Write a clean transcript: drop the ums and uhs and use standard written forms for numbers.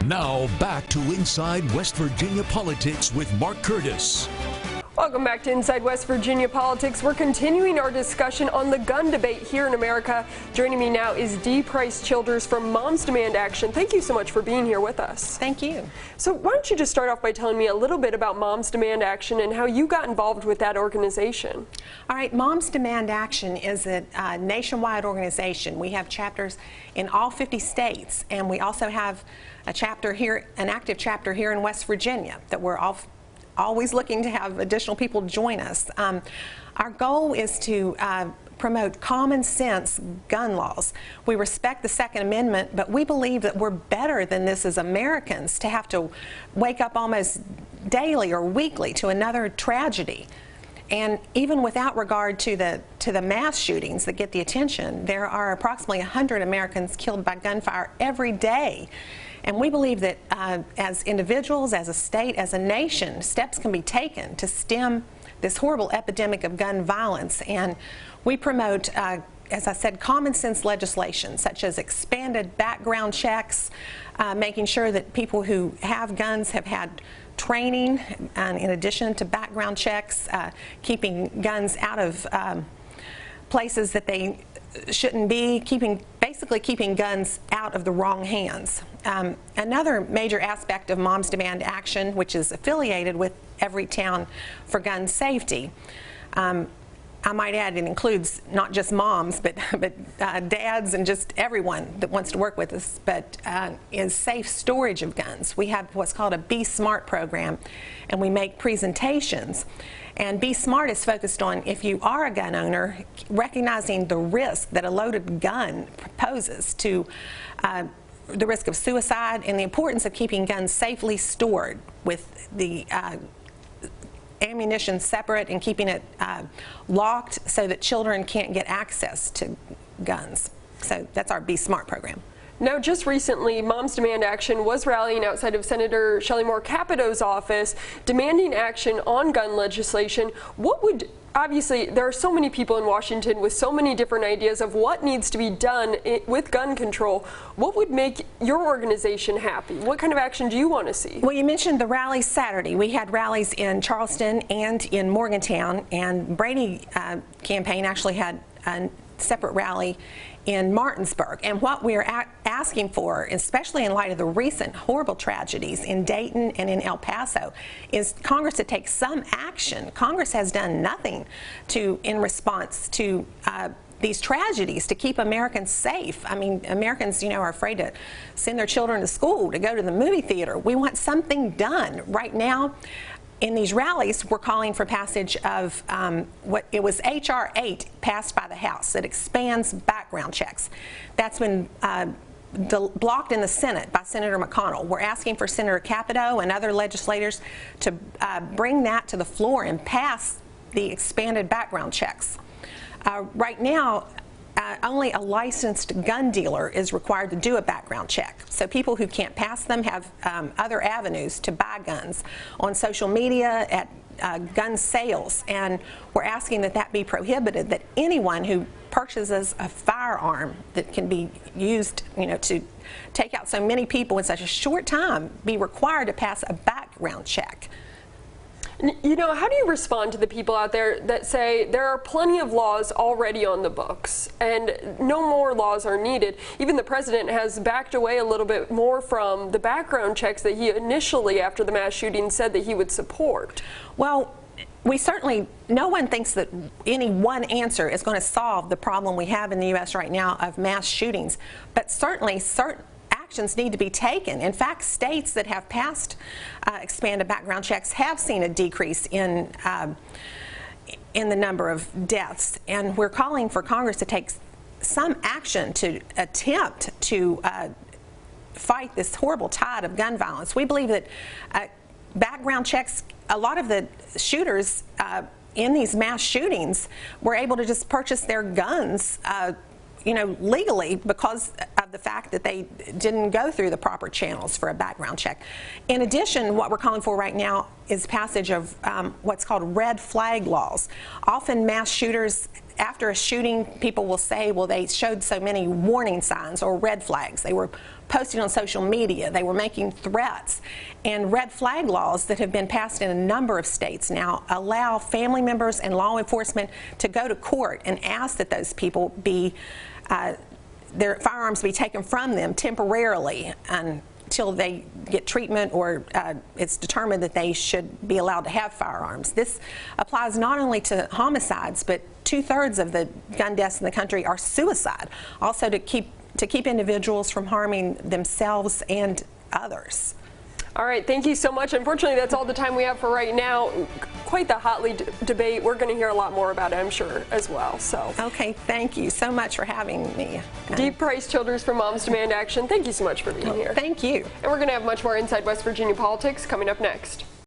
Now back to Inside West Virginia Politics with Mark Curtis. Welcome back to Inside West Virginia Politics. We're continuing our discussion on the gun debate here in America. Joining me now is Dee Price Childers from Moms Demand Action. Thank you so much for being here with us. Thank you. So why don't you just start off by telling me a little bit about Moms Demand Action and how you got involved with that organization. All right, Moms Demand Action is a nationwide organization. We have chapters in all 50 states, and we also have a chapter here, an active chapter here in West Virginia that we're always looking to have additional people join us. Our goal is to promote common sense gun laws. We respect the Second Amendment, but we believe that we're better than this as Americans to have to wake up almost daily or weekly to another tragedy. And even without regard to the mass shootings that get the attention, there are approximately 100 Americans killed by gunfire every day. And we believe that as individuals, as a state, as a nation, steps can be taken to stem this horrible epidemic of gun violence. And we promote, as I said, common sense legislation, such as expanded background checks, making sure that people who have guns have had training, in addition to background checks, keeping guns out of places that they shouldn't be, basically keeping guns out of the wrong hands. Another major aspect of Moms Demand Action, which is affiliated with Everytown for Gun Safety, I might add it includes not just moms, but dads and just everyone that wants to work with us, but is safe storage of guns. We have what's called a Be Smart program, and we make presentations. And Be Smart is focused on, if you are a gun owner, recognizing the risk that a loaded gun poses to the risk of suicide and the importance of keeping guns safely stored with the ammunition separate and keeping it locked so that children can't get access to guns. So that's our Be Smart program. Now, just recently, Moms Demand Action was rallying outside of Senator Shelley Moore Capito's office, demanding action on gun legislation. Obviously, there are so many people in Washington with so many different ideas of what needs to be done with gun control. What would make your organization happy? What kind of action do you want to see? Well, you mentioned the rallies Saturday. We had rallies in Charleston and in Morgantown, and Brady campaign actually had a separate rally in Martinsburg. And what we're asking for, especially in light of the recent horrible tragedies in Dayton and in El Paso, is Congress to take some action. Congress has done nothing in response to these tragedies to keep Americans safe. I mean, Americans, are afraid to send their children to school, to go to the movie theater. We want something done. Right now, in these rallies, we're calling for passage of it was H.R. 8 passed by the House that expands background checks. That's been blocked in the Senate by Senator McConnell. We're asking for Senator Capito and other legislators to bring that to the floor and pass the expanded background checks. Right now, only a licensed gun dealer is required to do a background check. So people who can't pass them have other avenues to buy guns on social media, at gun sales, and we're asking that that be prohibited, that anyone who purchases a firearm that can be used to take out so many people in such a short time be required to pass a background check. How do you respond to the people out there that say there are plenty of laws already on the books and no more laws are needed? Even the president has backed away a little bit more from the background checks that he initially, after the mass shooting, said that he would support. Well, no one thinks that any one answer is going to solve the problem we have in the U.S. right now of mass shootings, but certainly certain actions need to be taken. In fact, states that have passed expanded background checks have seen a decrease in the number of deaths, and we're calling for Congress to take some action to attempt to fight this horrible tide of gun violence. We believe that background checks, a lot of the shooters in these mass shootings were able to just purchase their guns legally because of the fact that they didn't go through the proper channels for a background check. In addition, what we're calling for right now is passage of what's called red flag laws. Often mass shooters after a shooting, people will say, well, they showed so many warning signs or red flags. They were posting on social media. They were making threats. And red flag laws that have been passed in a number of states now allow family members and law enforcement to go to court and ask that those people be, their firearms be taken from them temporarily until they get treatment or it's determined that they should be allowed to have firearms. This applies not only to homicides, but 2/3 of the gun deaths in the country are suicide. Also to keep individuals from harming themselves and others. All right, thank you so much. Unfortunately, that's all the time we have for right now. Quite the hotly debate. We're going to hear a lot more about it, I'm sure, as well. So. Okay, thank you so much for having me. Dee Price Childers from Moms Demand Action, thank you so much for being here. Thank you. And we're going to have much more Inside West Virginia Politics coming up next.